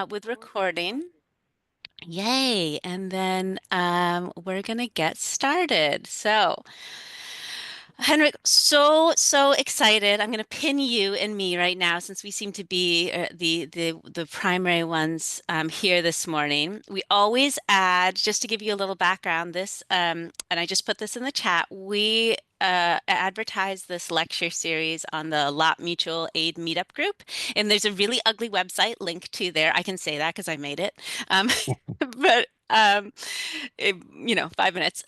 with recording. Yay. And then we're going to get started. So, Henrik, so excited. I'm going to pin you and me right now since we seem to be the primary ones here this morning. We always add, just to give you a little background, this and I just put this in the chat. We advertise this lecture series on the Lot Mutual Aid Meetup group, and there's a really ugly website linked to there. I can say that because I made it, but 5 minutes.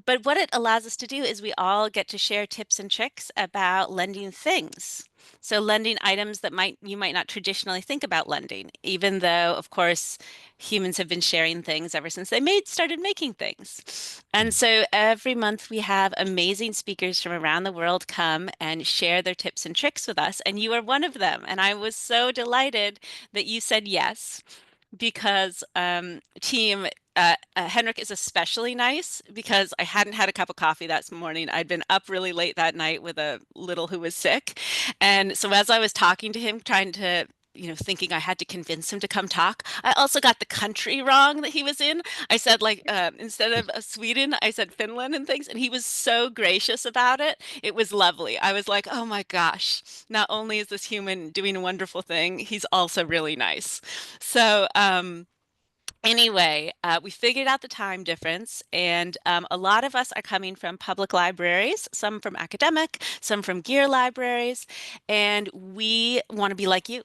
But what it allows us to do is we all get to share tips and tricks about lending things. So lending items that you might not traditionally think about lending, even though, of course, humans have been sharing things ever since they started making things. And so every month we have amazing speakers from around the world come and share their tips and tricks with us, and you are one of them. And I was so delighted that you said yes because team Henrik is especially nice because I hadn't had a cup of coffee that morning. I'd been up really late that night with a little who was sick. And so as I was talking to him, trying to, thinking I had to convince him to come talk, I also got the country wrong that he was in. I said like instead of Sweden, I said Finland and things, and he was so gracious about it. It was lovely. I was like, oh my gosh, not only is this human doing a wonderful thing, he's also really nice. So, anyway, we figured out the time difference, and a lot of us are coming from public libraries, some from academic, some from gear libraries, and we want to be like you.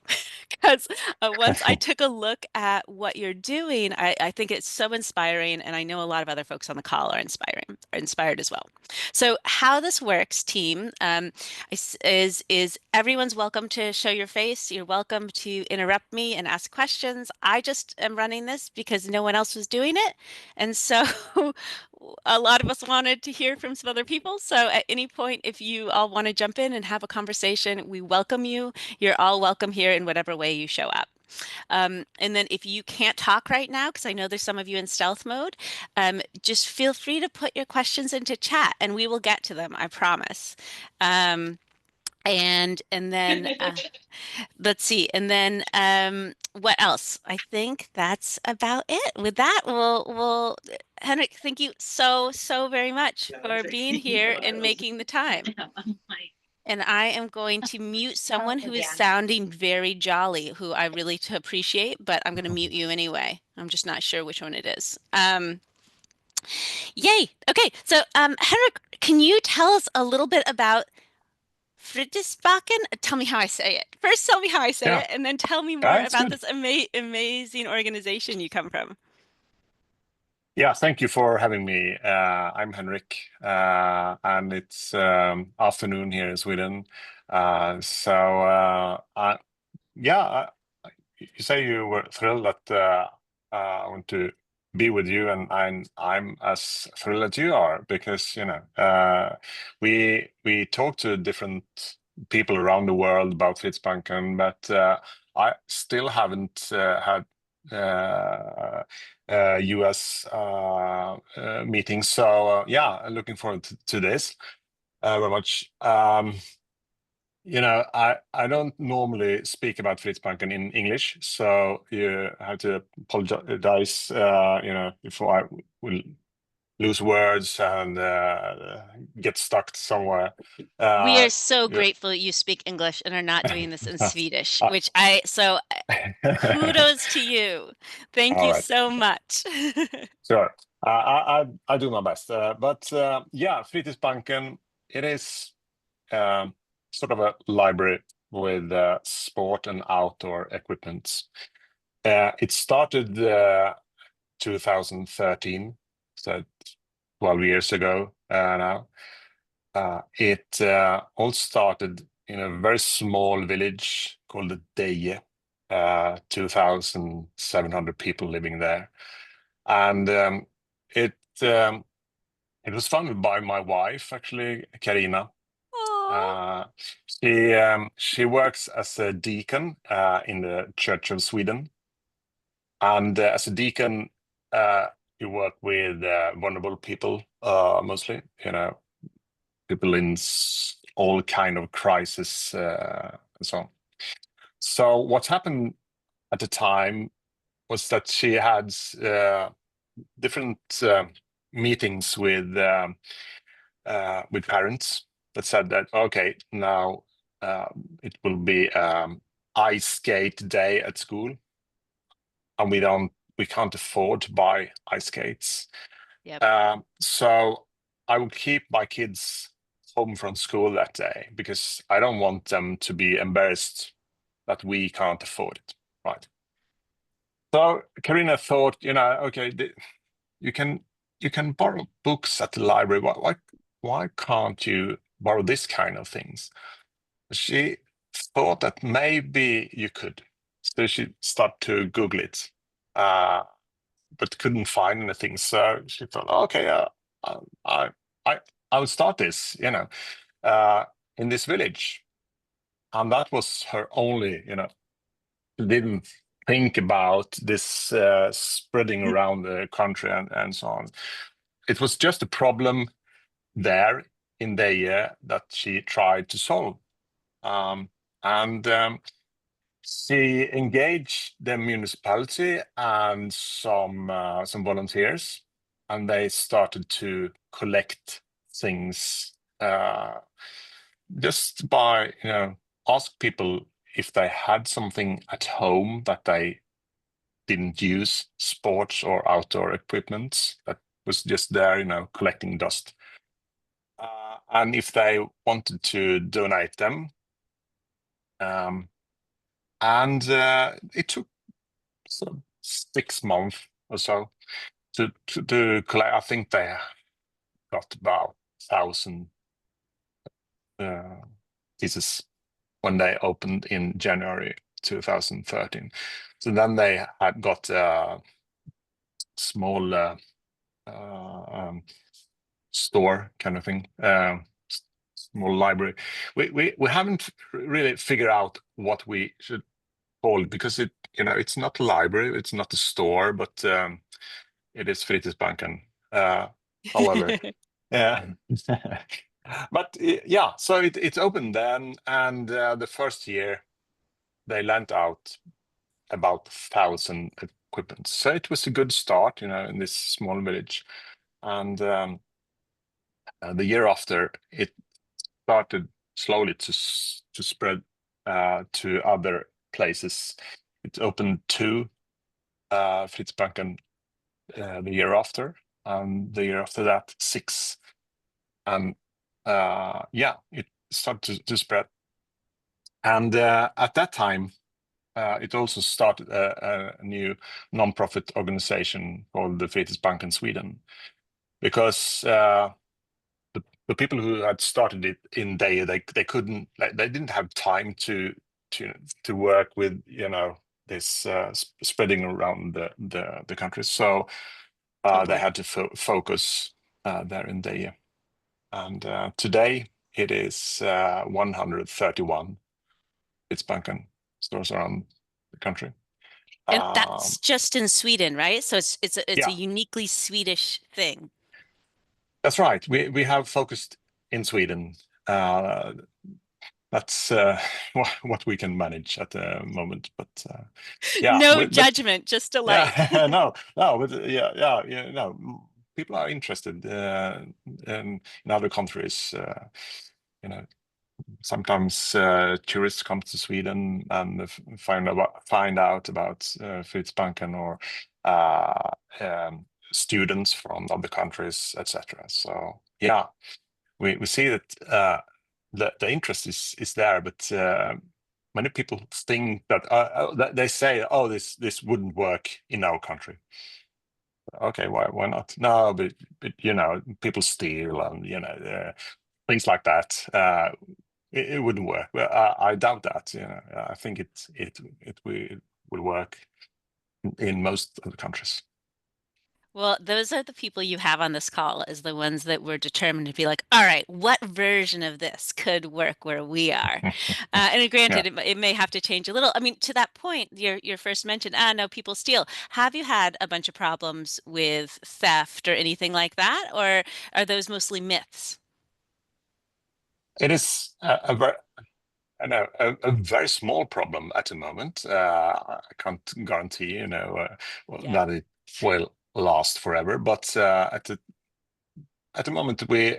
Because once I took a look at what you're doing, I think it's so inspiring, and I know a lot of other folks on the call are inspired as well. So how this works, team, is everyone's welcome to show your face. You're welcome to interrupt me and ask questions. I just am running this because no one else was doing it. And so a lot of us wanted to hear from some other people. So at any point, if you all want to jump in and have a conversation, we welcome you. You're all welcome here in whatever way you show up. And then if you can't talk right now, because I know there's some of you in stealth mode, just feel free to put your questions into chat and we will get to them, I promise. And then let's see. And then what else? I think that's about it. With that, we'll Henrik, thank you so very much for being here and making the time. And I am going to mute someone who is sounding very jolly, who I really appreciate, but I'm going to mute you anyway. I'm just not sure which one it is. Yay. Okay. So, Henrik, can you tell us a little bit about Fritidsbanken? Tell me how I say it. First, tell me how I say Yeah, it, and then tell me more that's about good. this amazing organization you come from. Yeah, thank you for having me. I'm Henrik, and it's afternoon here in Sweden. Yeah, you say you were thrilled that I want to be with you, and I'm as thrilled as you are because we talk to different people around the world about Fritidsbanken, but I still haven't had US meetings. So yeah, looking forward to this very much. I don't normally speak about Fritidsbanken in English, so you have to apologize, if I will lose words and get stuck somewhere. We Uh, are so yeah. grateful that you speak English and are not doing this in Swedish, Uh, so kudos to you. Thank All you right, so much. sure. I do my best, but yeah, Fritidsbanken, it is sort of a library with sport and outdoor equipment. It started 2013, so 12 years ago now. It all started in a very small village called Deje, 2,700 people living there. And it um, it was founded by my wife, actually, Karina. Aw. Uh, she works as a deacon in the Church of Sweden, and as a deacon, you work with vulnerable people, mostly. People in all kind of crisis and so on. So what's happened at the time was that she had different meetings with parents that said that okay, now it will be ice skate day at school, and we can't afford to buy ice skates. Yep. So I will keep my kids home from school that day because I don't want them to be embarrassed that we can't afford it. Right. So Karina thought, okay, you can you can borrow books at the library. Why can't you borrow this kind of things? She thought that maybe you could. So she started to Google it, but couldn't find anything. So she thought, okay, I I I'll start this, uh, in this village, and that was her only, didn't think about this spreading around the country and so on. It was just a problem there in the year that she tried to solve. And she engaged the municipality and some volunteers, and they started to collect things just by ask people if they had something at home that they didn't use, sports or outdoor equipment that was just there, collecting dust. And if they wanted to donate them. And it took sort of 6 months or so to collect. I think they got about 1,000 pieces when they opened in January 2013. So then they had got a small store kind of thing, small library. We haven't really figured out what we should call it because it's not a library, it's not a store, but it is Fritidsbanken. However, yeah. But yeah, so it's open then, and the first year they lent out about 1,000 equipment. So it was a good start, in this small village. And the year after, it started slowly to spread to other places. It opened two Fritidsbanken the year after, and the year after that, six. And yeah, it started to spread. And at that time, it also started a new non-profit organization called the Fritidsbanken Sweden, because the people who had started it in Deje, they couldn't, they didn't have time to work with this spreading around the country. So they Totally. had to focus there in Deje. And today it is 131 Fritidsbanken stores around the country. And Um, that's just in Sweden, right? So it's a yeah, uniquely Swedish thing. that's right. We have focused in Sweden. Uh, that's what we can manage at the moment. But yeah, No but judgment, just delight. yeah, no, but yeah, no. People are interested in other countries. You know, Sometimes tourists come to Sweden and find out about Fritidsbanken, or uh, um, students from other countries, etc. So yeah, we see that the interest is there, but many people think that they say, oh, this wouldn't work in our country. Okay, why not? No, but people steal, and things like that. It wouldn't work. But I doubt that. I think it will work in most of the countries. Well, those are the people you have on this call as the ones that were determined to be like, all right, what version of this could work where we are? And Yeah. granted, it may have to change a little. I mean, to that point, your first mention, no, people steal. Have you had a bunch of problems with theft or anything like that, or are those mostly myths? It is a very small problem at the moment. I can't guarantee, Yeah. that it will last forever. But at the moment, we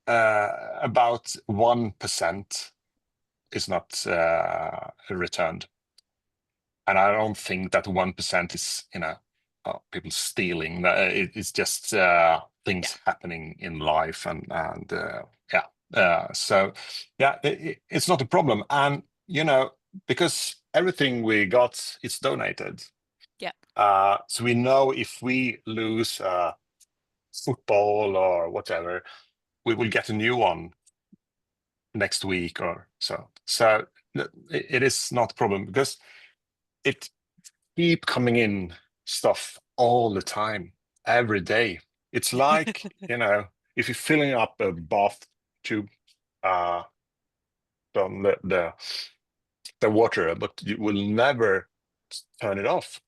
about 1% is not returned, and I don't think that 1% is, people stealing. It's just Yeah. things happening in life, and yeah. So yeah, it's not a problem, and because everything we got is donated. Yeah. So we know if we lose football or whatever, we will get a new one next week or so. So it is not a problem because it keep coming in stuff all the time, every day. It's like, if you're filling up a bath tube uh, from the water, but you will never turn it off.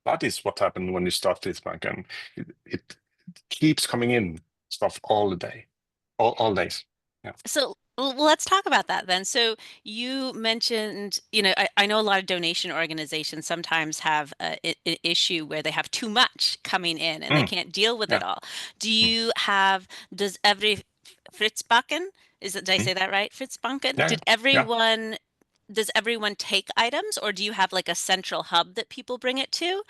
That is what happened when you start Fritidsbanken. It keeps coming in stuff all the day, all days. Yeah. So let's talk about that then. So you mentioned, I know a lot of donation organizations sometimes have an issue where they have too much coming in and they Mm, can't deal with it yeah. all. Mm, Does every Fritzbakken, did I mm, say that right? Fritzbanken? yeah. Yeah. Does everyone take items, or do you have like a central hub that people bring it to?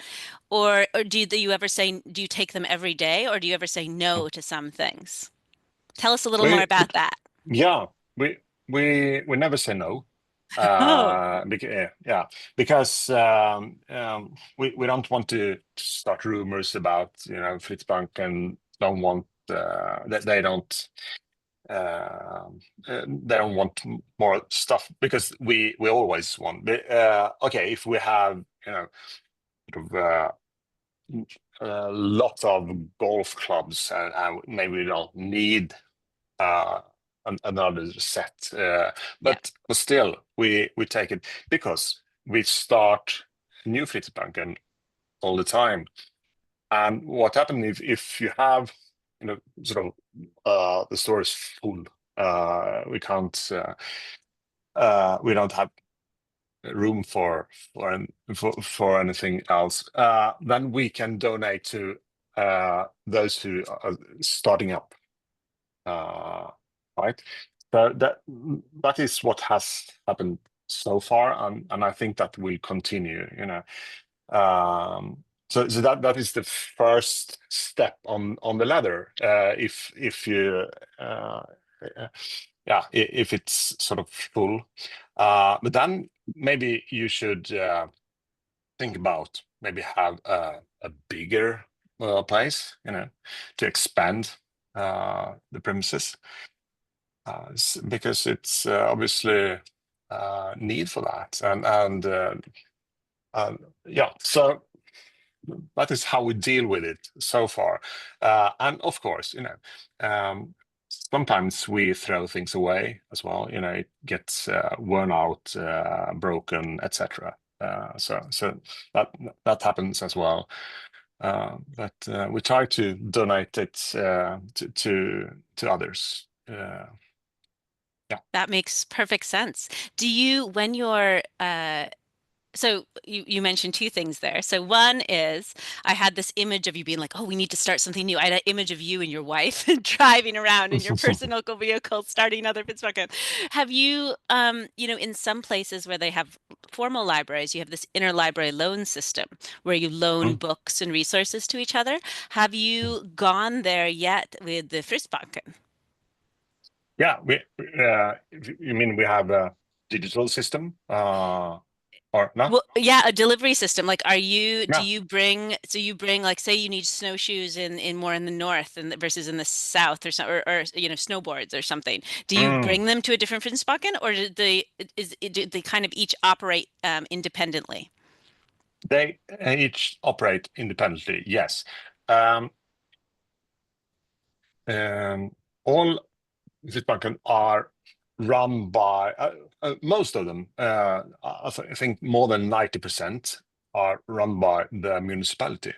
Or do you take them every day, or do you ever say Yeah. no to some things? Tell us a little more We, we about that. yeah, we never say no. Oh, Yeah, because we don't want to start rumors about, Fritzbank, and don't want that they don't want more stuff, because we always want. Okay, if we have, sort of, a lot of golf clubs, and maybe we don't need uh, another set. yeah. But still, we take it because we start new Fritidsbanken all the time. And what happens if you have, sort of, the store is full, we can't, we don't have room for anything else, then we can donate to those who are starting up. Right? So that is what has happened so far, and I think that will continue. So that is the first step on the ladder. If you yeah, if it's sort of full, but then maybe you should think about maybe have a bigger place, to expand the premises, because it's obviously need for that, and yeah, so that is how we deal with it so far, and of course, sometimes we throw things away as well. It gets worn out, broken, etc. So that happens as well. But we try to donate it to others. Yeah. That makes perfect sense. Do you, when you're, so you mentioned two things there. So one is I had this image of you being like, oh, we need to start something new. I had an image of you and your wife driving around in your personal vehicle, starting another Pittsburgh. Have you, in some places where they have formal libraries, you have this interlibrary loan system where you loan Mm. books and resources to each other. Have you gone there yet with the Fristbanken? Yeah, you mean we have a digital system, or no? Well, yeah, a delivery system. Like, do Yeah. you bring, so you bring, like, say you need snowshoes in more in the north and versus in the south, or so, or snowboards or something. Do you Mm. bring them to a different Finnsbakken, or do they kind of each operate independently? They each operate independently. Yes. Um, all Fritidsbanken are run by, most of them. I think more than 90% are run by the municipality.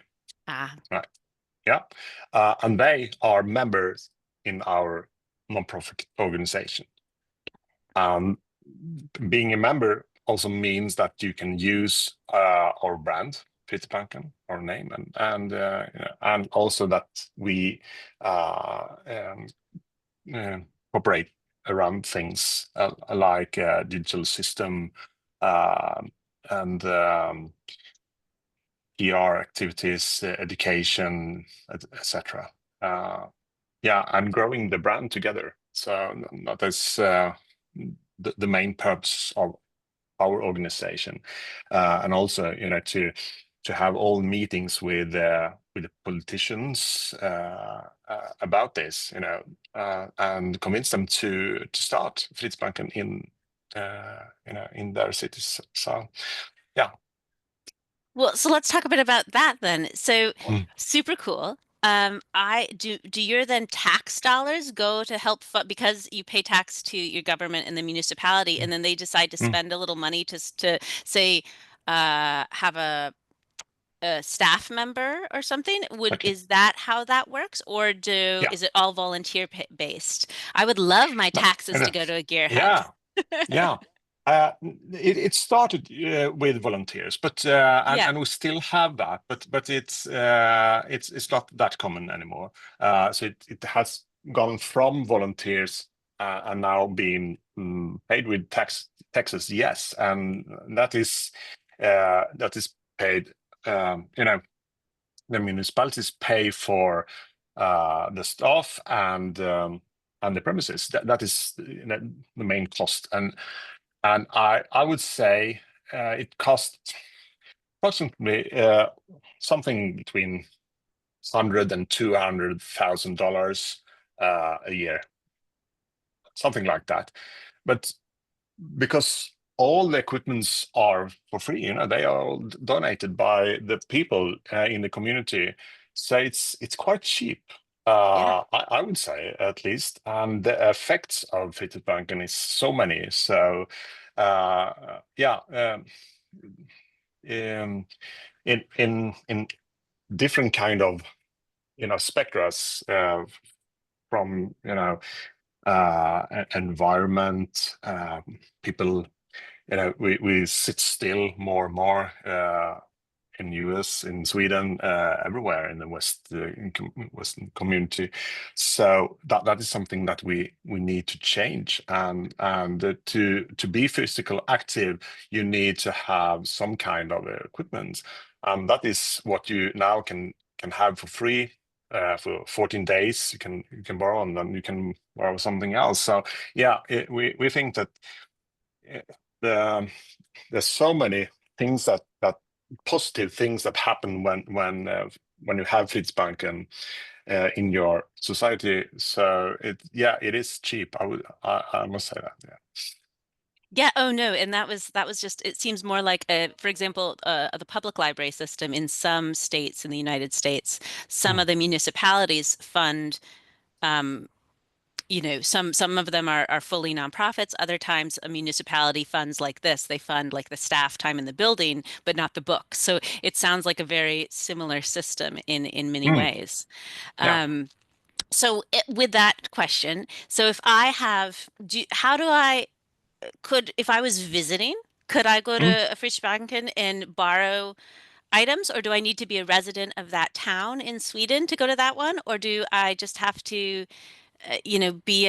Ah, Right. Yeah. And they are members in our nonprofit organization. being a member also means that you can use our brand, Fritidsbanken, our name, and also that we uh, cooperate around things like digital system uh, and PR activities, education, etc. Yeah, and growing the brand together. So that is the main purpose of our organization, and also, to have all meetings with the politicians about this, and convince them to start Fritidsbanken in their cities. So yeah. Well, so let's talk a bit about that then. So Mm. super cool. I do your then tax dollars go to help because you pay tax to your government and the municipality, and then they decide to Mm. spend a little money to say have a staff member or something? Okay. Is that how that works, or Yeah. is it all volunteer based? I would love my No, taxes to go to a gearhead. yeah. Yeah, it started with volunteers, but Yeah, and we still have that, but it's not that common anymore. So it has gone from volunteers and now being paid with taxes. Yes, and that is paid. The municipalities pay for the staff and the premises. That is the main cost, and I would say it costs approximately something between 100 and $200,000 a year, something like that. But because all the equipments are for free, they are all donated by the people in the community, so it's quite cheap. yeah. I would say, at least, and the effects of Fritidsbanken is so many. So yeah, um, in different kind of spectras, from environment, people. We sit still more and more in US, in Sweden, everywhere in the Western community. So that is something that we need to change. And to be physical active, you need to have some kind of equipment. That is what you now can have for free. For 14 days, you can borrow, and then you can borrow something else. So yeah, we think that the there's so many things that positive things that happen when you have Fritidsbanken in your society. So it is cheap. I must say that. Yeah. Yeah, oh no, and that was just it seems more like for example, the public library system in some states in the United States, some Mm. of the municipalities fund some of them are fully nonprofits. Other times a municipality funds like this. They fund like the staff time in the building, but not the books. So it sounds like a very similar system in many Mm. ways. Yeah. Um, with that question, so if I have, how do I if I was visiting, could I go Mm. to a Fritidsbanken and borrow items, or do I need to be a resident of that town in Sweden to go to that one, or do I just have to, be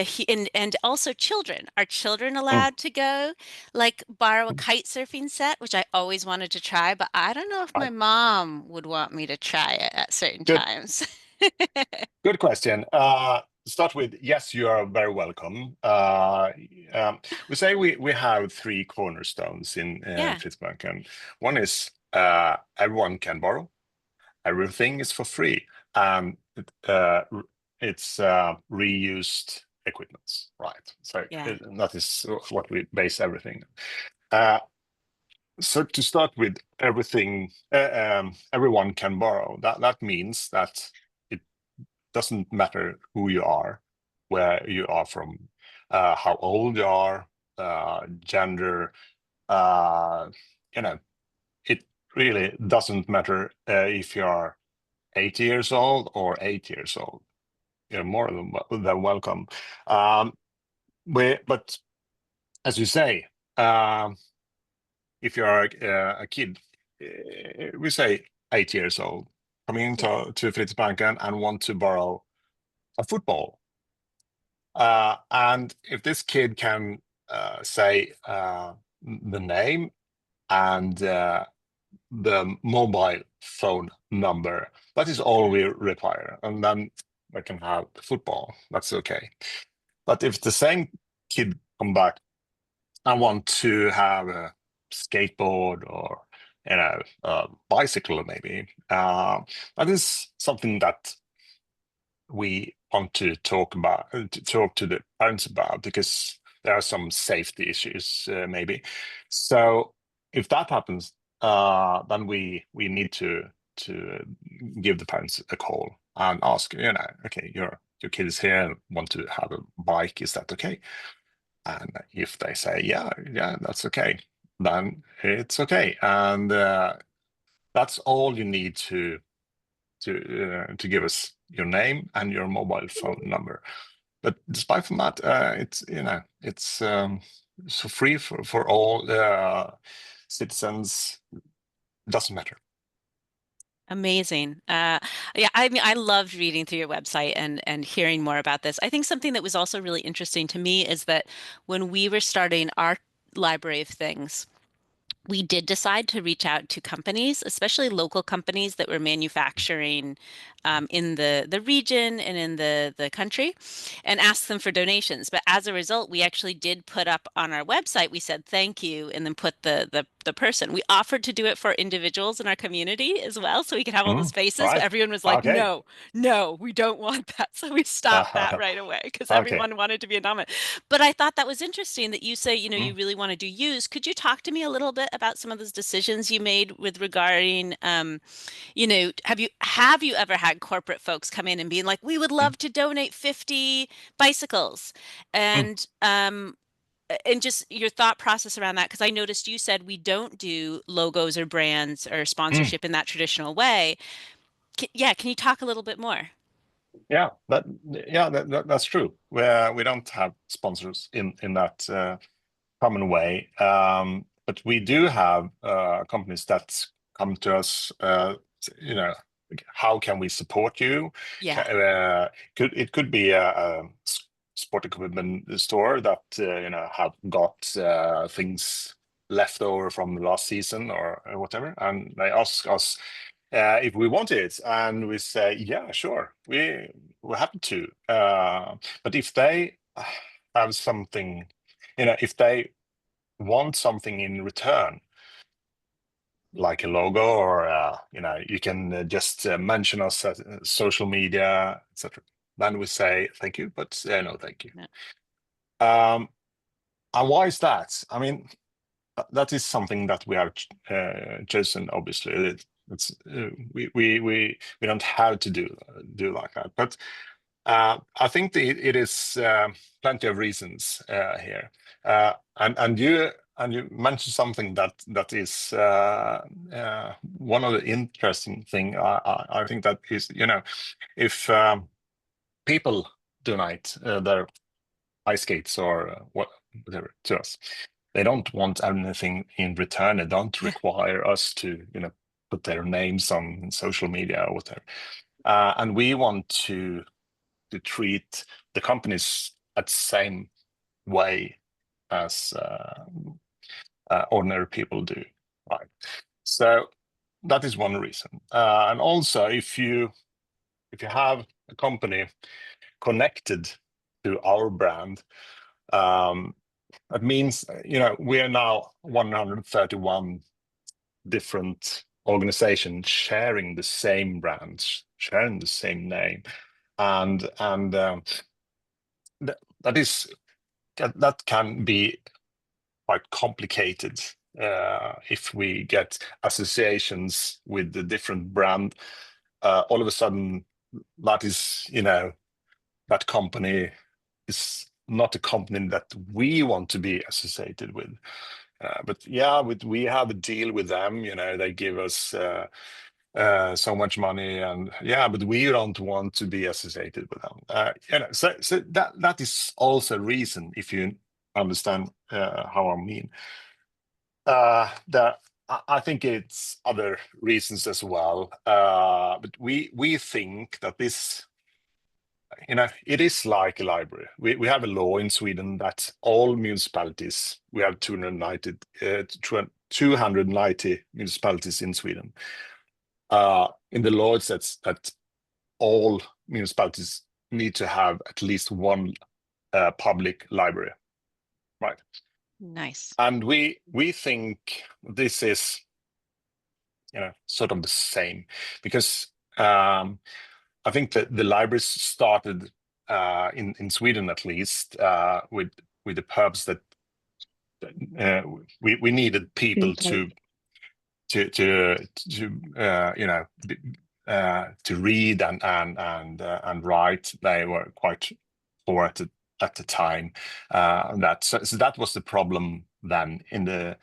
and also children. Are children Mm. allowed to go, like borrow a kite surfing set, which I always wanted to try, but I don't know if my Right. mom would want me to try it at certain Good. times. Good question. Start with yes, you are very welcome. Um, we say we have three cornerstones in Yeah, Fritidsbanken. One is everyone can borrow. Everything is for free, and it's reused equipment, right? So yeah, that is what we base everything. Uh, so to start with, everyone can borrow. That means that it doesn't matter who you are, where you are from, how old you are, gender. Uh, you know, it really doesn't matter if you are 80 years old or 8 years old. You're more than welcome. But as you say, um, if you're a kid, we say 8 years old, coming Yeah. into Fritidsbanken and want to borrow a football. And if this kid can say the name and the mobile phone number, that is all we require. And then we can have football. That's okay. But if the same kid come back and want to have a skateboard or a bicycle maybe, that is something that we want to talk about, to talk to the parents about, because there are some safety issues maybe. So if that happens, then we need to give the parents a call and ask, okay, your kid is here and want to have a bike, is that okay? And if they say yeah, that's okay, then it's okay, and that's all you need to give us your name and your mobile phone number. But despite from that, it's so free for all citizens. Doesn't matter. Amazing. Yeah, I mean, I loved reading through your website and hearing more about this. I think something that was also really interesting to me is that when we were starting our library of things, we did decide to reach out to companies, especially local companies that were manufacturing in the region and in the country, and ask them for donations. But as a result, we actually did put up on our website, we said thank you, and then put the person. We offered to do it for individuals in our community as well, so we could have all the spaces, but Right. everyone was like, Okay. no, no, we don't want that. So we stopped that right away because Okay. everyone wanted to be anonymous. But I thought that was interesting that you say, you Mm, really want to do use. Could you talk to me a little bit about some of those decisions you made with regarding, have you ever had corporate folks come in and being like, we would mm, love to donate 50 bicycles, mm, and just your thought process around that? Because I noticed you said we don't do logos or brands or mm. sponsorship in that traditional way. Yeah, can you talk a little bit more? Yeah, that's true. We don't have sponsors in that common way. But we do have companies that come to us, like, how can we support you? Yeah. It could be a sport equipment store that have got things left over from last season or whatever, and they ask us if we want it, and we say, yeah, sure, we're happy to. But if they have something, if they want something in return, like a logo, or you can just mention us at social media, etc. Then we say thank you, but no, thank you. No. Um, and why is that? I mean, that is something that we have chosen. Obviously, it's we don't have to do like that, but I think it is plenty of reasons here, and you mentioned something that is one of the interesting thing. I think that is, if people donate their ice skates or whatever to us, they don't want anything in return. They don't require us to put their names on social media or whatever, and we want to treat the companies at the same way as ordinary people do, right? So that is one reason, and also if you have a company connected to our brand, um, that means we are now 131 different organizations sharing the same brands, sharing the same name, and that is that can be quite complicated if we get associations with the different brand. All of a sudden, that is, that company is not a company that we want to be associated with. But yeah, we have a deal with them. They give us so much money, and yeah, but we don't want to be associated with them. So that is also a reason, if you understand how I mean. There, I think it's other reasons as well. But we think that this, it is like a library. We have a law in Sweden that all municipalities, we have 290 municipalities in Sweden. In the law, it says that all municipalities need to have at least one public library, right? Nice. And we think this is, sort of the same, because I think that the libraries started in Sweden, at least, with the purpose that we needed people to read and write. They were quite poor at the time. So that was the problem then in the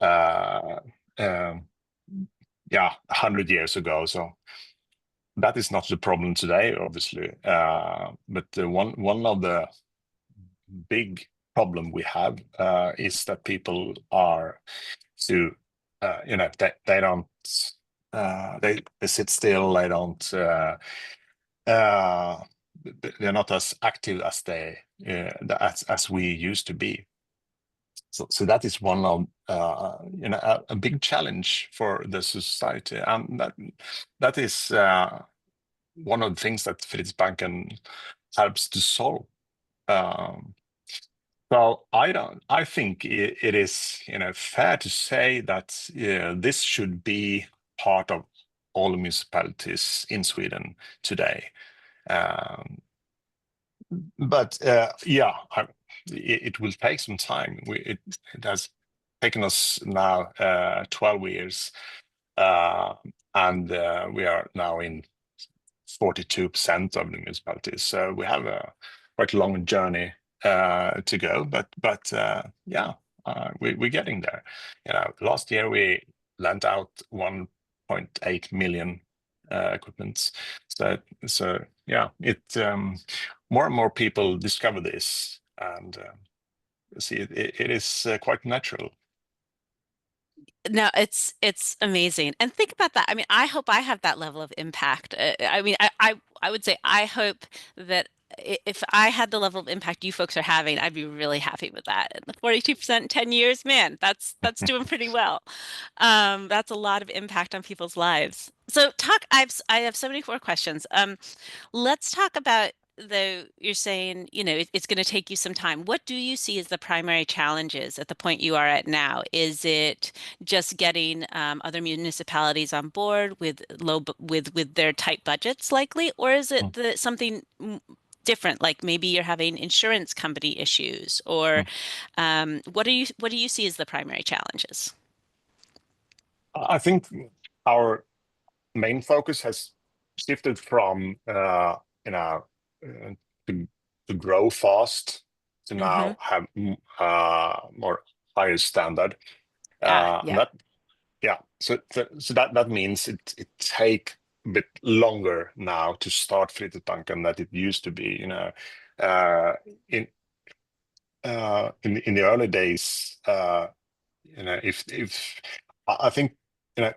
uh, 100 years ago. So that is not the problem today, obviously. But one of the big problem we have is that people are to they don't they sit still. They don't uh, they're not as active as as we used to be. So that is one of a big challenge for the society, and that is one of the things that Fritidsbanken helps to solve. Um, so I think it is fair to say that this should be part of all municipalities in Sweden today. Um, but it will take some time. It has taken us now 12 years, uh, and we are now in 42% of the municipalities. So we have a quite long journey to go, but we're getting there. Last year we lent out 1.8 million equipments. So yeah, more and more people discover this, and see it is quite natural. No, it's amazing. And think about that. I mean, I hope I have that level of impact. I mean, I would say I hope that if I had the level of impact you folks are having, I'd be really happy with that. And the 42% in 10 years, man, that's doing pretty well. That's a lot of impact on people's lives. So I have so many more questions. Let's talk about, though you're saying, it's going to take you some time. What do you see as the primary challenges at the point you are at now? Is it just getting other municipalities on board with with their tight budgets, likely, or is it something different, like maybe you're having insurance company issues, or what do you see as the primary challenges? I think our main focus has shifted from uh, to, to grow fast to Hmm. now have more higher standard. Ah, And yeah. that so that means it take a bit longer now to start Fritidsbanken than it used to be. Uh, in in the early days, if I think a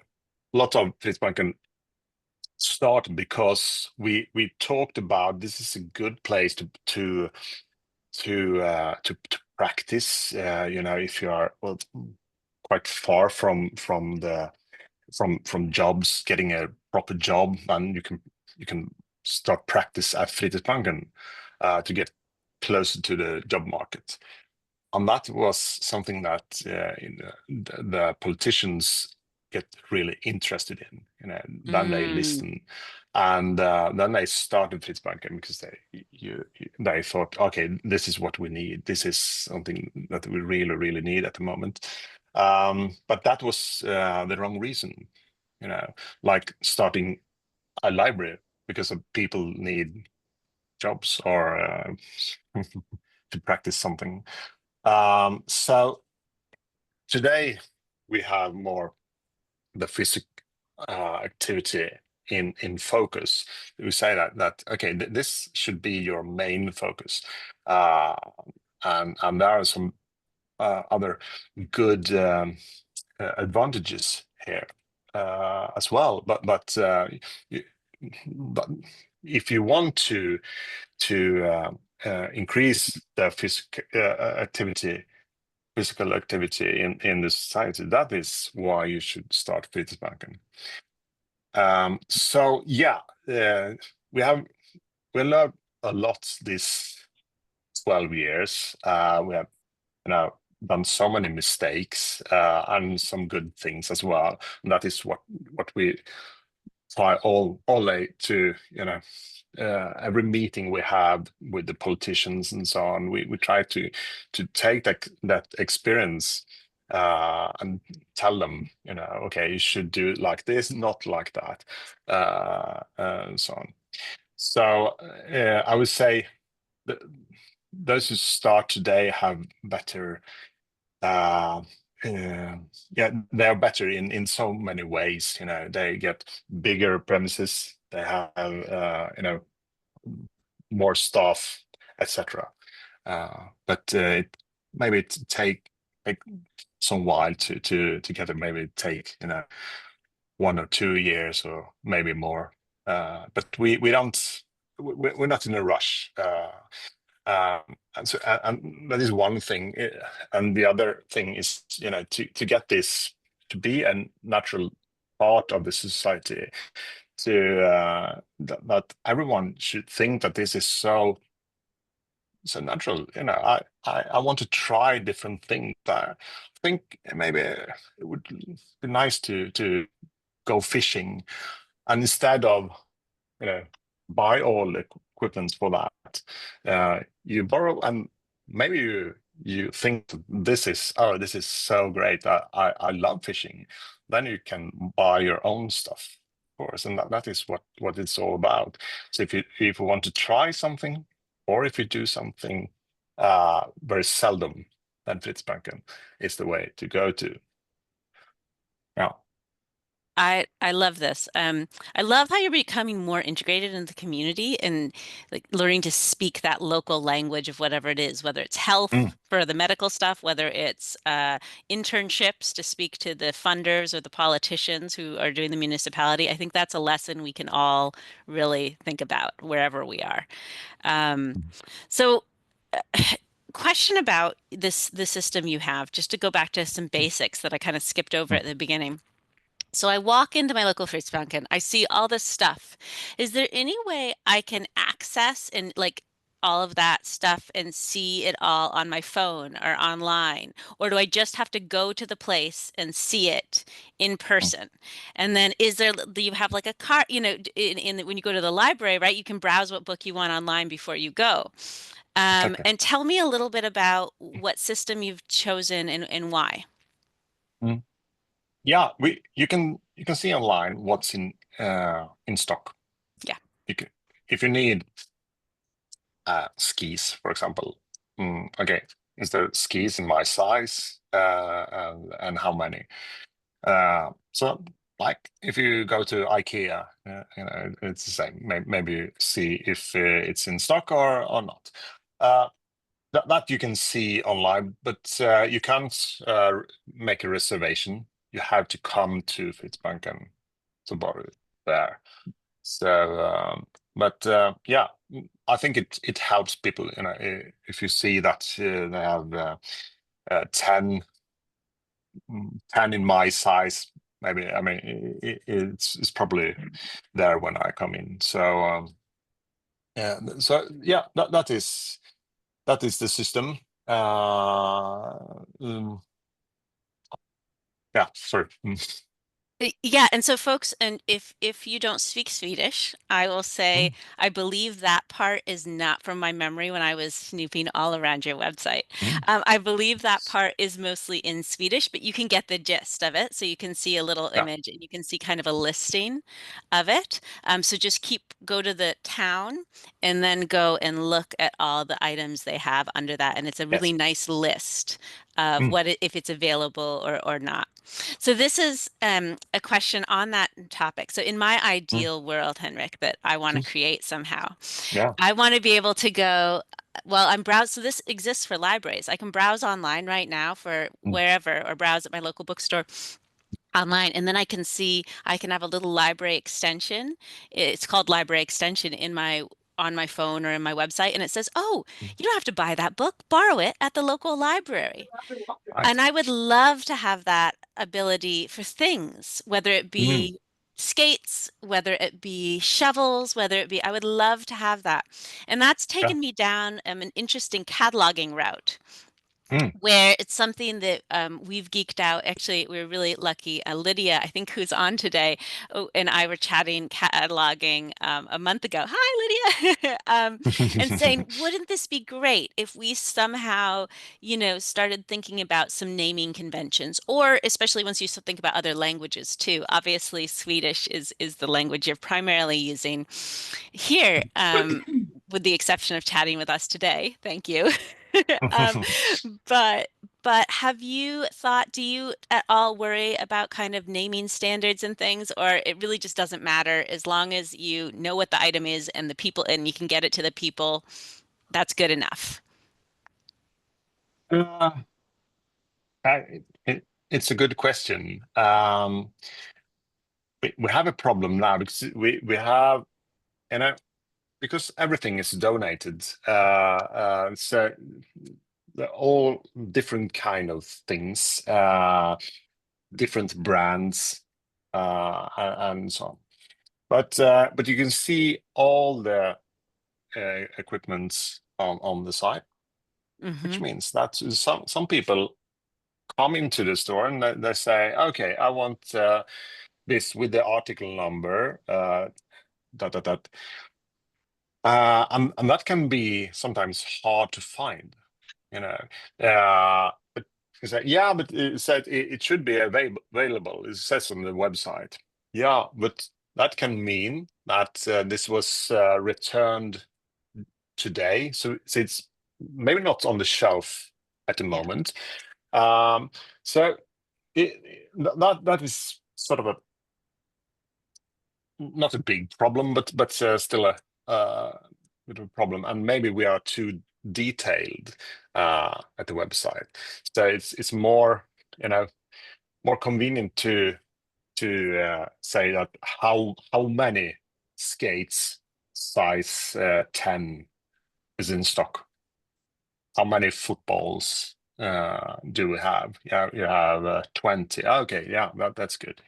lot of Fritidsbanken started because we talked about this is a good place to practice. If you are quite far from jobs, getting a proper job, then you can start practice at Fritidsbanken to get closer to the job market. And that was something that the politicians get really interested in. Then they Mm. listen, and then they started Fritidsbanken because they thought, okay, this is what we need. This is something that we really really need at the moment. But that was the wrong reason. Like starting a library because of people need jobs or to practice something. So today we have more the physical activity in focus. We say that okay, this should be your main focus, uh, and there are some other good advantages here as well. You, but if you want to increase the physical activity in the society, that is why you should start Fritidsbanken. So yeah, we have we learned a lot this 12 years. We have done so many mistakes and some good things as well. And that is what we try all to every meeting we have with the politicians and so on. We try to take that experience and tell them, okay, you should do it like this, not like that, and so on. So I would say that those who start today have better uh, yeah, they're better in so many ways. They get bigger premises, they have more staff, etc. But maybe it take some while to get it. Maybe it take 1 or 2 years or maybe more. But we don't we're not in a rush. And that is one thing, and the other thing is to get this to be a natural part of the society, to that everyone should think that this is so natural. I want to try different things. I think maybe it would be nice to go fishing, and instead of you know buy all the equipment for that, you borrow, and maybe you think that this is so great. I love fishing. Then you can buy your own stuff, of course, and that is what it's all about. So if you want to try something, or if you do something very seldom, then Fritidsbanken is the way to go to. Yeah. I love this. I love how you're becoming more integrated in the community and like learning to speak that local language of whatever it is, whether it's Mm. health for the medical stuff, whether it's internships to speak to the funders or the politicians who are doing the municipality. I think that's a lesson we can all really think about wherever we are. Um, so, question about the system you have, just to go back to some basics that I kind of skipped over Mm. at the beginning. So I walk into my local Fritidsbanken. I see all this stuff. Is there any way I can access and like all of that stuff and see it all on my phone or online? Or do I just have to go to the place and see it in Mm. person? And then do you have like a cart, when you go to the library, right? You can browse what book you want online before you go. Exactly. And tell me a little bit about what system you've chosen and why. Mm. Yeah, we you can see online what's in stock. Yeah. You can, if you need skis, for example. Okay, is there skis in my size, and how many? So, like, if you go to IKEA, it's the same. Maybe see if it's in stock or not. Uh, that you can see online, but you can't make a reservation. You have to come to Fitzbanken to borrow it there. So, but yeah, I think it helps people. If you see that they have 10, 10 in my size, maybe. I mean, it's probably there when I come in. So, yeah, that is the system. Yeah, sorry. Yeah, and so folks, and if you don't speak Swedish, I will say Mm. I believe that part is not from my memory when I was snooping all around your website. Mm. I believe that part is mostly in Swedish, but you can get the gist of it. So you can see a little Yeah. image and you can see kind of a listing of it. So just go to the town and then go and look at all the items they have under that. And it's a really Yes. nice list of Mm. if it's available or not. So this is a question on that topic. So in my Mm. ideal world, Henrik, that I want to Mm. create somehow, Yeah. I want to be able to go. well, I'm browse. So this exists for libraries. I can browse online right now for Mm. wherever, or browse at my local bookstore online, and then I can see I can have a little library extension. It's called library extension in my on my phone or in my website, and it says, "Oh, you don't have to buy that book. Borrow it at the local library." Right. And I would love to have that ability for things, whether it Mm. be skates, whether it be shovels, whether it be, I would love to have that. And that's Yeah. taken me down an interesting cataloging route Mm. where it's something that we've geeked out. Actually, we were really lucky. Lydia, I think, who's on today, oh, and I were chatting, cataloging a month ago. Hi, Lydia. And saying, wouldn't this be great if we somehow, started thinking about some naming conventions, or especially once you think about other languages too. Obviously, Swedish is the language you're primarily using here, with the exception of chatting with us today. Thank you. Um, but have you thought, do you at all worry about kind of naming standards and things, or it really just doesn't matter as long as you know what the item is and the people and you can get it to the people, that's good enough? Uh, it's a good question. We have a problem now because we have, you know, because everything is donated. So they're all different kind of things, different brands, and so on. But you can see all the equipments on the site, which Hmm. means that some people come into the store and they say, okay, I want this with the article number, dot dot dot. And that can be sometimes hard to find, you know. But you say, yeah, but it said it should be available. It says on the website. Yeah, but that can mean that this was returned today, so it's maybe not on the shelf at the Yeah. moment. So that is sort of a not a big problem, but still a bit of a problem. And maybe we are too detailed at the website, so it's more, more convenient to say that how many skates size 10 is in stock. How many footballs do we have? Yeah, you have 20. Okay, yeah, that's good.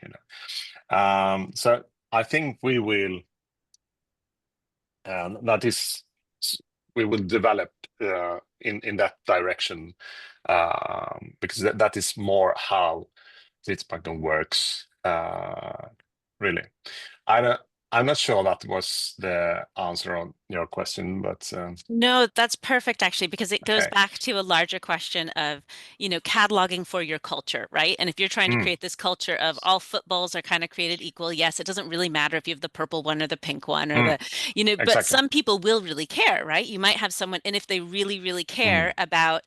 So I think we will. That is, we will develop in that direction, because that is more how Fritidsbanken works. Really, I don't, I'm not sure that was the answer on your question, but No, that's perfect actually, because it goes okay. back to a larger question of, cataloging for your culture, right? And if you're trying to Mm, create this culture of all footballs are kind of created equal, yes, it doesn't really matter if you have the purple one or the pink one or mm, but exactly. some people will really care, right? You might have someone, and if they really, really care Mm, about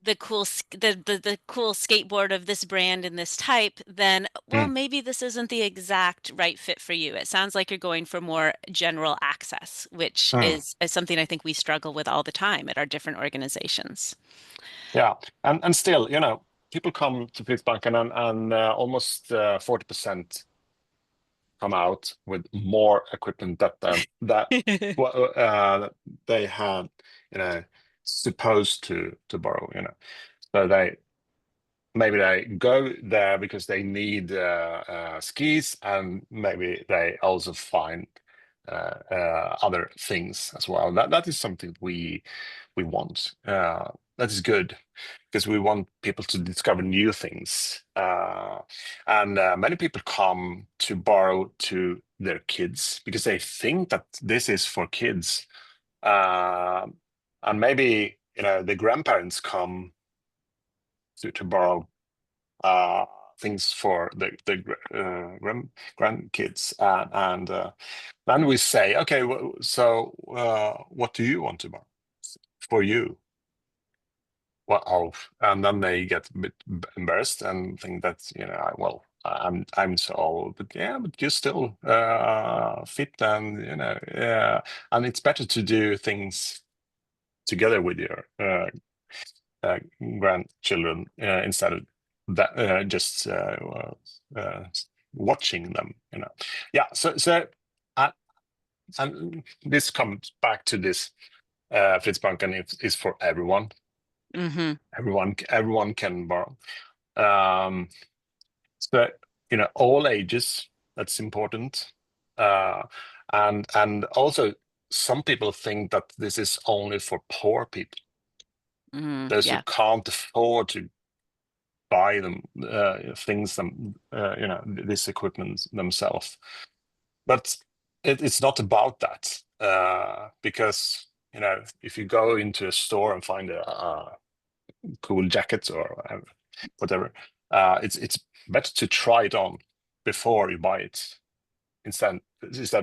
the cool the cool skateboard of this brand and this type, then well, mm, maybe this isn't the exact right fit for you. It sounds like you're going for more general access, which mm. is something I think we struggle with all the time at our different organizations. Yeah, and still, people come to Fritidsbanken and almost 40% come out with more equipment that they had, supposed to borrow. So maybe they go there because they need skis, and maybe they also find other things as well. That is something we want. That is good because we want people to discover new things. And many people come to borrow to their kids because they think that this is for kids. Uh, and maybe, the grandparents come to borrow uh, things for the grandkids. And then we say, okay, so what do you want to borrow for you? Well, and then they get a bit embarrassed and think that, well, I'm so old, but yeah, but you're still fit, and and it's better to do things together with your grandchildren instead of that just uh, watching them. Yeah. So uh, and this comes back to this. Fritidsbanken is for everyone. Hmm. Everyone can borrow. Um, so all ages. That's important. Uh, and also some people think that this is only for poor people, those who Yeah. can't afford to buy them things this equipment themselves. But it's not about that, because if you go into a store and find a cool jacket or whatever, it's better to try it on before you buy it, instead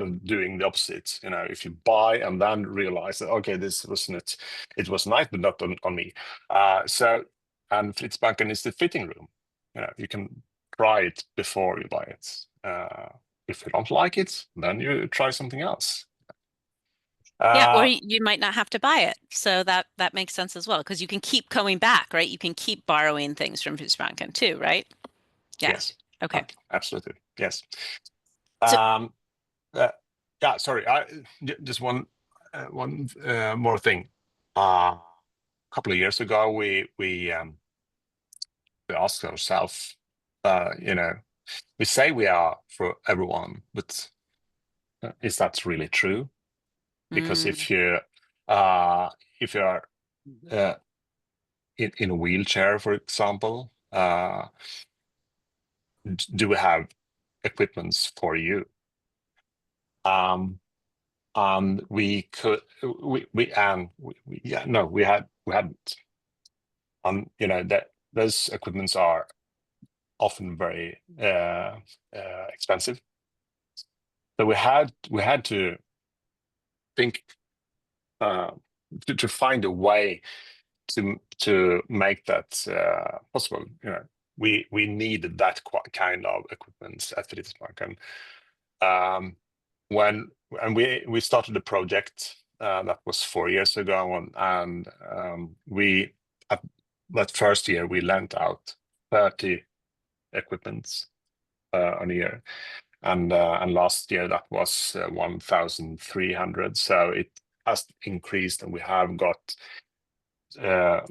of doing the opposite. If you buy and then realize that, okay, this wasn't it was nice but not on me. And Fritidsbanken is the fitting room. You can try it before you buy it. If you don't like it, then you try something else. Yeah, or uh you might not have to buy it. So that makes sense as well, because you can keep going back, right? You can keep borrowing things from Byström too, right? Yeah. yes. Okay. Absolutely, yes. So, um uh, yeah, sorry, just one more thing. A couple of years ago, we asked ourselves, we say we are for everyone, but is that really true? Because mm, if you are uh, in a wheelchair, for example, do we have equipments for you? Um, and we could we yeah, no, we hadn't. That those equipments are often very expensive. So we had to think, uh, to find a way to make that possible. We needed that kind of equipment at Fritidsbanken. Um, when and we started a project that was 4 years ago, and we at that first year we lent out 30 equipments on a year, and last year that was 1,300. So it has increased, and we have got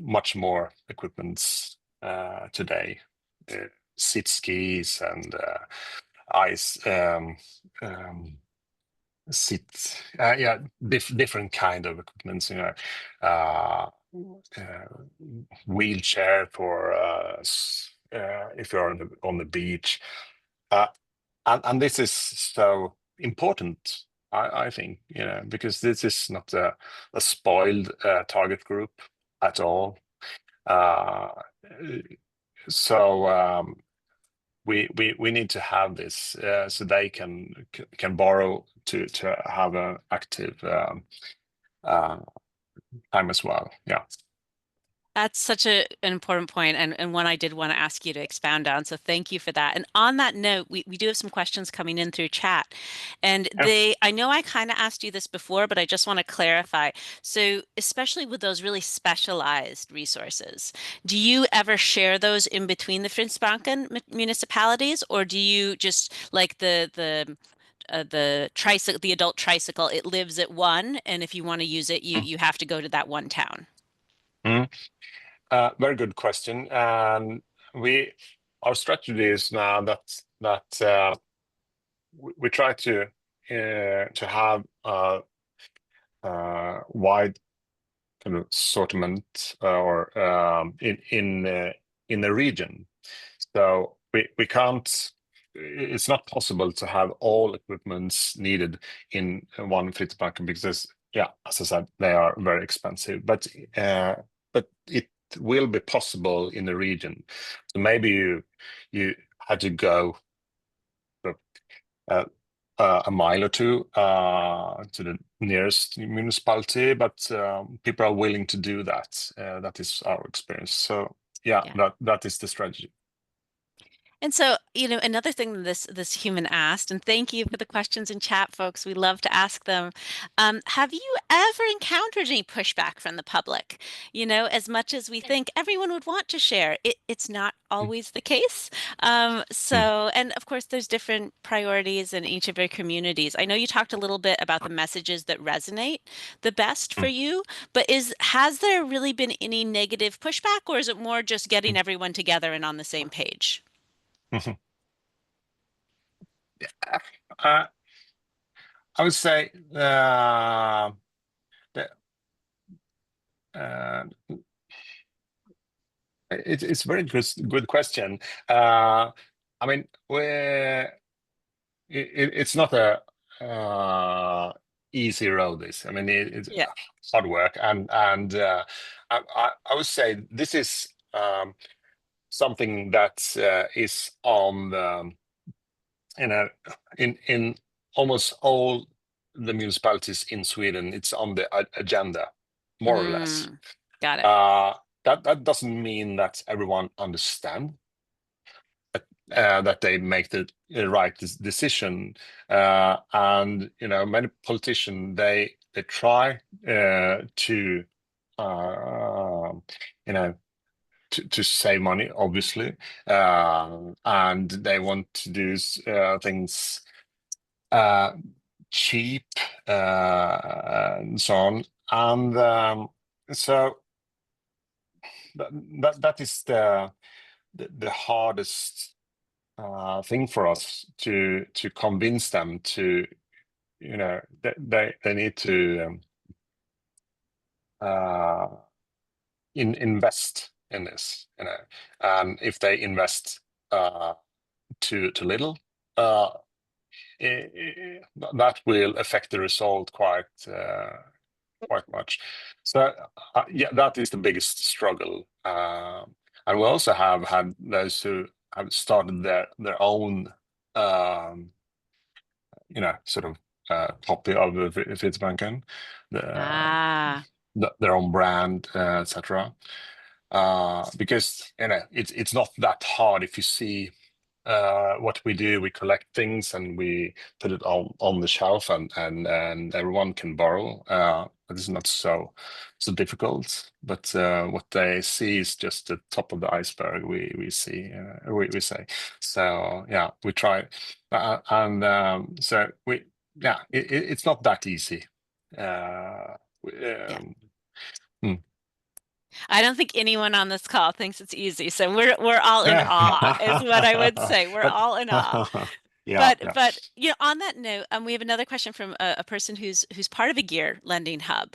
much more equipments today. Sit skis and ice sit yeah, different kind of equipments, uh, uh, wheelchair for if you're on the beach. uh, and this is so important, I think, because this is not a spoiled target group at all. Uh, so we need to have this so they can borrow to have an active uh, time as well. Yeah. that's such an important point, and one I did want to ask you to expound on. So thank you for that. And on that note, we do have some questions coming in through chat. And Yeah. I know I kind of asked you this before, but I just want to clarify. So especially with those really specialized resources, do you ever share those in between the Flintbanken municipalities, or do you just like the tricycle, the adult tricycle, it lives at one, and if you want to use it, you have to go to that one town? Mm. Very good question. And our strategy is now that we try to have a wide kind of assortment, or in the region. So we can't. It's not possible to have all equipments needed in one Fritidsbanken because, yeah, as I said, they are very expensive. But it will be possible in the region. So maybe you had to go uh, a mile or two to the nearest municipality, but people are willing to do that. That is our experience. So yeah, Yeah. that is the strategy. And so, another thing that this human asked, and thank you for the questions in chat, folks. We love to ask them. Have you ever encountered any pushback from the public? As much as we think everyone would want to share, it's not Mm, always the case. mm, And of course, there's different priorities in each of your communities. I know you talked a little bit about the messages that resonate the best for mm, you, but has there really been any negative pushback, or is it more just getting mm, everyone together and on the same page? mhm. Uh, I would say that uh, it's a very good question. I mean, it's not a easy road. This, I mean, it's Yeah. hard work, and I would say this is something that is on in a in almost all the municipalities in Sweden. It's on the agenda, more or less. Mm, got it. Uh, that doesn't mean that everyone understand that they make the right decision. And many politicians they try to you know to save money, obviously, and they want to do things uh, cheap and so on. And so that is the hardest thing for us to convince them to they need to uh, invest in this, and if they invest too little, uh, that will affect the result quite much. So yeah, that is the biggest struggle. And we also have had those who have started their own um, sort of copy of the Fritidsbanken, the, Ah, their own brand, etc. Because it's not that hard if you see what we do. We collect things and we put it on the shelf, and everyone can borrow. It is not so difficult, but what they see is just the top of the iceberg. We see we say. So yeah, we try, and so we yeah, it's not that easy. yeah. Hmm. I don't think anyone on this call thinks it's easy. So we're all in awe, is what I would Yeah. say. We're But all in awe. yeah, But yeah. but on that note, we have another question from a person who's part of a gear lending hub.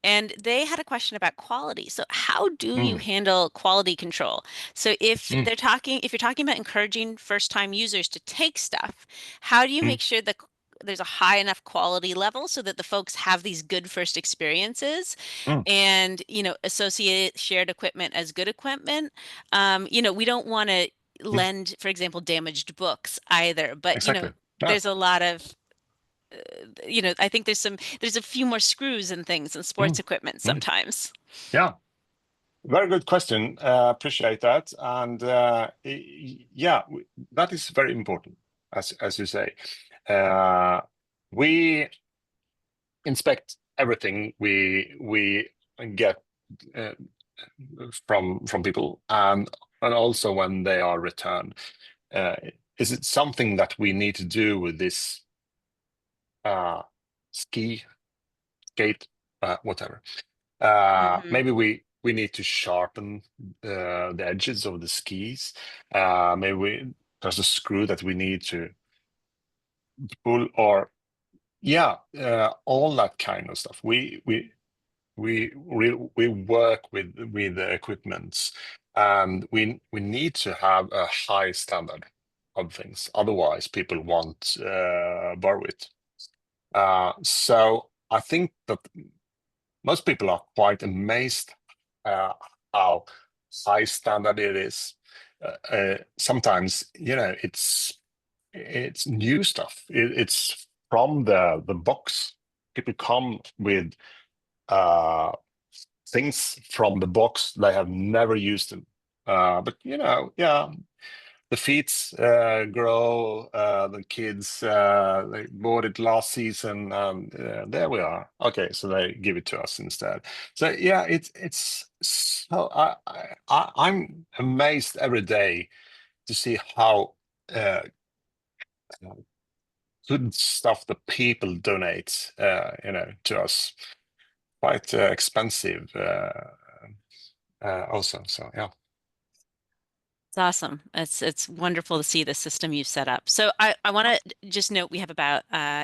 And they had a question about quality. So how do you Mm, handle quality control? So mm, if you're talking about encouraging first-time users to take stuff, how do you mm, make sure that there's a high enough quality level so that the folks have these good first experiences mm, and, associate shared equipment as good equipment? We don't want to mm. lend, for example, damaged books either, but, Exactly. Yeah. there's a lot of I think there's a few more screws and things in sports Mm, equipment mm. sometimes. Yeah. Very good question. Appreciate that. And yeah, that is very important, as you say. We inspect everything we get uh, from people, and also when they are returned. Uh, is it something that we need to do with this uh, ski, skate, whatever? Hmm. Maybe we need to sharpen the edges of the skis. Maybe there's a screw that we need to pull, or yeah, all that kind of stuff. We work with the equipments, and we need to have a high standard of things. Otherwise, people won't borrow it. So I think that most people are quite amazed uh, how high standard it is. Sometimes, it's new stuff. It's from the box. People come with uh, things from the box they have never used them. But yeah, the feet grow. The kids they bought it last season, and there we are. Okay, so they give it to us instead. So yeah, it's so I'm amazed every day to see how good stuff the people donate, to us. Quite expensive, also. So yeah. It's awesome. It's wonderful to see the system you've set up. So I want to just note we have about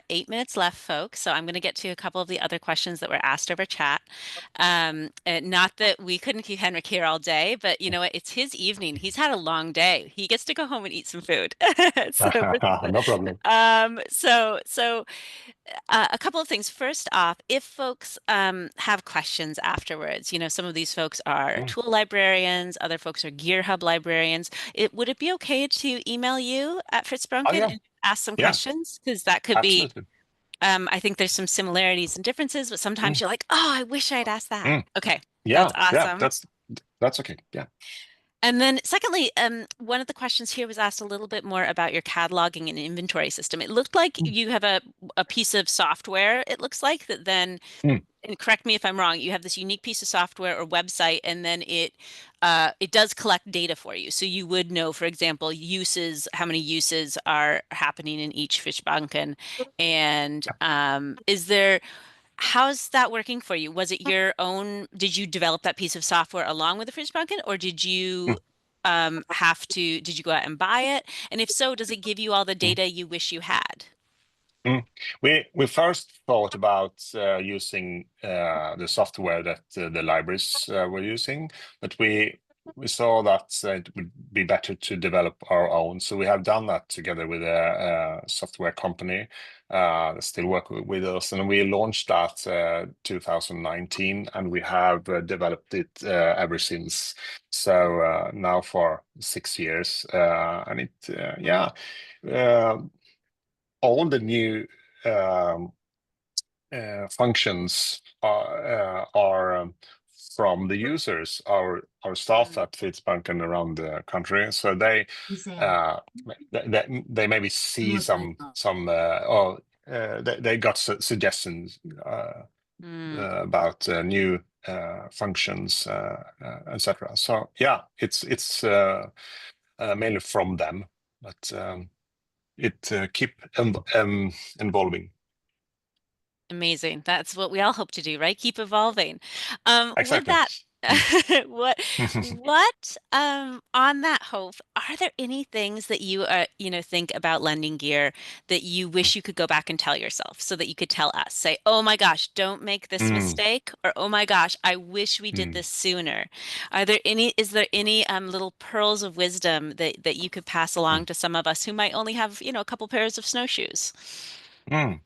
8 minutes left, folks. So I'm going to get to a couple of the other questions that were asked over chat. Not that we couldn't keep Henrik here all day, but you know what? It's his evening. He's had a long day. He gets to go home and eat some food. So, No problem. so a couple of things. First off, if folks have questions afterwards, you know, some of these folks are Mm. tool librarians, other folks are Gear Hub librarians. Would it be okay to email you at Oh Fritidsbanken yeah, and ask some yeah, questions? Because that could be, absolutely. I think there's some similarities and differences, but sometimes Mm, you're like, oh, I wish I'd asked that. mm. Okay, that's Yeah, yeah, awesome. that's okay. Yeah. And then secondly, one of the questions here was asked a little bit more about your cataloging and inventory system. It looked like Mm, you have a piece of software, it looks like, that then, mm, and correct me if I'm wrong, you have this unique piece of software or website, and then it does collect data for you. So you would know, for example, uses, how many uses are happening in each Fishbanken. And is there how's that working for you? Was it your own, did you develop that piece of software along with the Fritidsbanken, or did you mm, did you go out and buy it? And if so, does it give you all the mm. data you wish you had? Mm. We first thought about using the software that the libraries were using, but we saw that it would be better to develop our own. So we have done that together with a software company that still work with us, and we launched that 2019, and we have developed it ever since. So now for 6 years, and it yeah. Uh, all the new um, functions are from the users, our staff Mm. at Fritidsbanken around the country. So they maybe see they got suggestions Mm. about new functions, etc. So yeah, it's mainly from them, but it keep evolving. Amazing. That's what we all hope to do, right? Keep evolving. With Exactly. that, Mm. what on that hope, are there any things that you think about lending gear that you wish you could go back and tell yourself so that you could tell us, say, oh my gosh, don't make this Mm. mistake, or oh my gosh, I wish we did Mm. this sooner. Is there any little pearls of wisdom that you could pass Mm. along to some of us who might only have, a couple pairs of snowshoes? Mm.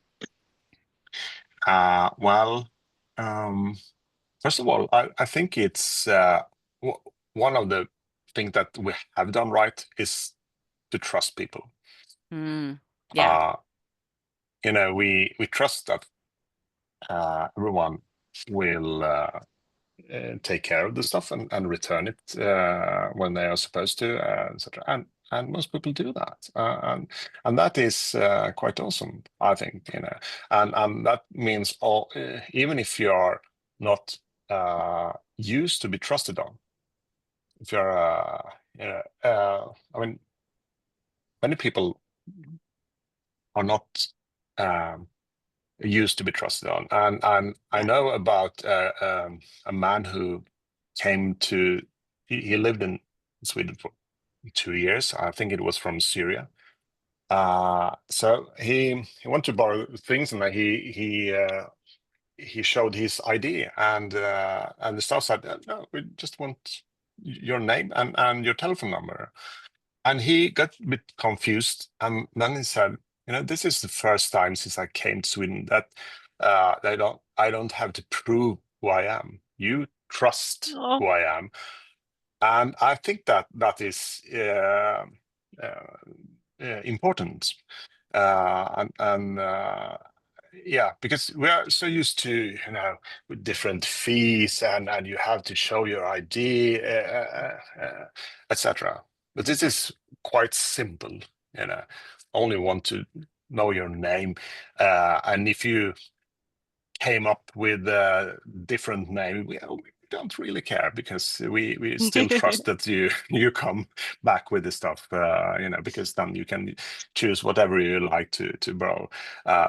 Well, um, first of all, I think it's one of the things that we have done right is to trust people. Mm, yeah. Uh, we trust that everyone will take care of the stuff and return it when they are supposed to, etc. And most people do that, and that is quite awesome, I think. And that means even if you are not used to be trusted on, if you're, I mean, many people are not. Used to be trusted on. And I Yeah. know about a man who came to, he lived in Sweden for 2 years. I think it was from Syria. So he wanted to borrow things, and he showed his ID, and the staff said, no, we just want your name and your telephone number. And he got a bit confused, and then he said, this is the first time since I came to Sweden that I don't have to prove who I am. You trust Oh, who I am, and I think that is important. And yeah, because we are so used to, with different fees, and you have to show your ID, etc. But this is quite simple. You know, only want to know your name, and if you came up with a different name, we don't really care because we still trust that you come back with the stuff, because then you can choose whatever you like to borrow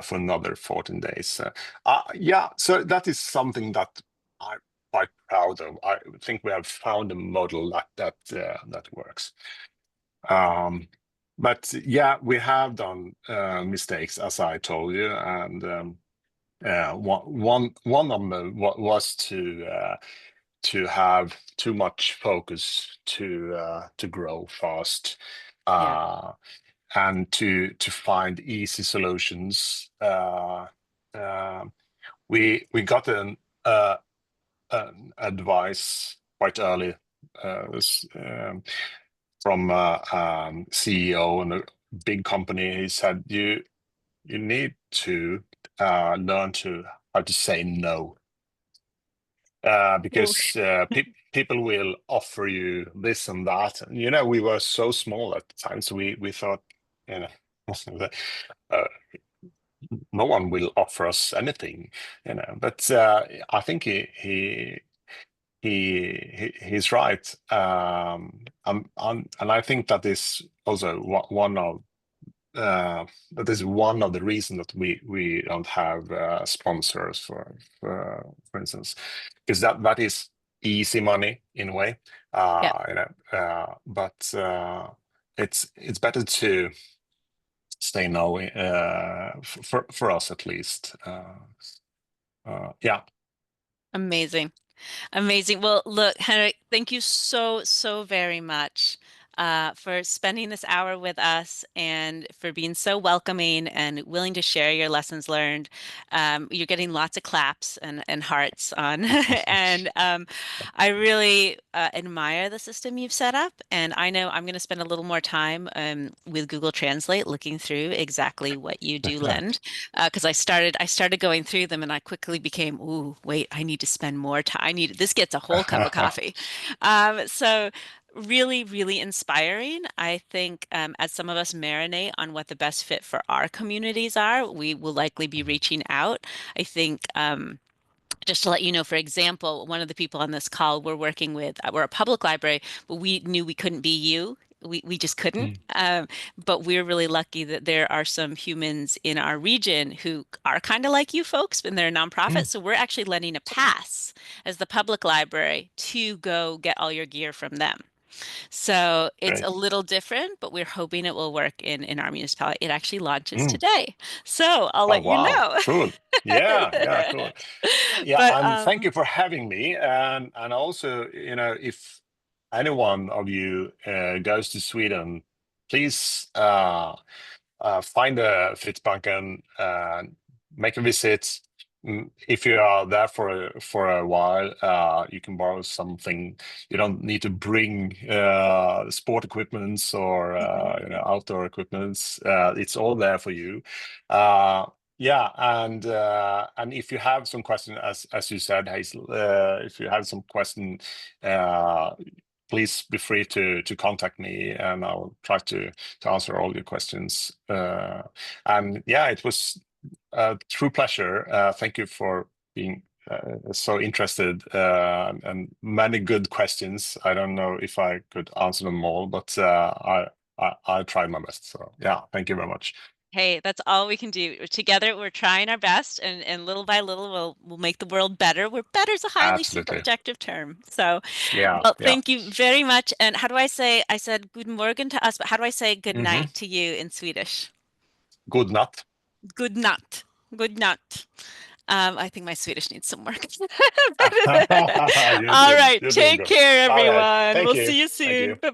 for another 14 days. Yeah, so that is something that I'm quite proud of. I think we have found a model that works. Um, but yeah, we have done mistakes, as I told you, and one of them was to have too much focus to grow fast, Yeah. uh, and to find easy solutions. Uh, we got an advice quite early, from CEO in a big company. He said you need to learn to how to say no, Ooh. because people will offer you this and that. And, we were so small at the time, so we thought, you know, that, no one will offer us anything, But I think he's right, and I think that is also one of that is one of the reasons that we don't have sponsors for instance, because that is easy money in a way, Yeah. but it's better to stay no, for us at least. Yeah. Amazing. Amazing. Well, look, Henrik, thank you so, so very much for spending this hour with us and for being so welcoming and willing to share your lessons learned. You're getting lots of claps and hearts on, and I really admire the system you've set up. And I know I'm going to spend a little more time with Google Translate looking through exactly what you do lend, because I started going through them and I quickly became, ooh, wait, I need to spend more time. This gets a whole cup of coffee. So really, really inspiring. I think as some of us marinate on what the best fit for our communities are, we will likely be reaching out. I think just to let you know, for example, one of the people on this call we're working with, we're a public library, but we knew we couldn't be you. We just couldn't. Mm, But we're really lucky that there are some humans in our region who are kind of like you folks, and they're a nonprofit. mm, So we're actually lending a pass as the public library to go get all your gear from them. So it's a great. little different, but we're hoping it will work in our municipality. It actually launches Mm. today. So I'll Oh, let you wow, know. cool. Yeah, cool. Yeah, But and thank you for having me. And also, if anyone of you goes to Sweden, please find a Fritidsbanken, make a visit. If you are there for a while, you can borrow something. You don't need to bring sport equipments or outdoor equipments. It's all there for you. Yeah, and if you have some question, as you said, Hazel, if you have some question, uh, please be free to contact me, and I'll try to answer all your questions. And yeah, it was a true pleasure. Thank you for being so interested, and many good questions. I don't know if I could answer them all, but I tried my best. So yeah, thank you very much. hey, that's all we can do. Together, we're trying our best, and little by little, we'll make the world better. Where better is a highly Absolutely. subjective term. So, Yeah, well, yeah. thank you very much. And how do I say? I said guten Morgen to us, but how do I say good Hmm. night to you in Swedish? Good night. Good night. Good night. I think my Swedish needs some work. You're All doing right, you're doing take good. care, All right. everyone. Thank We'll you. see you Thank you. soon. Bye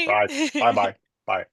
Right. Bye bye. bye. Bye.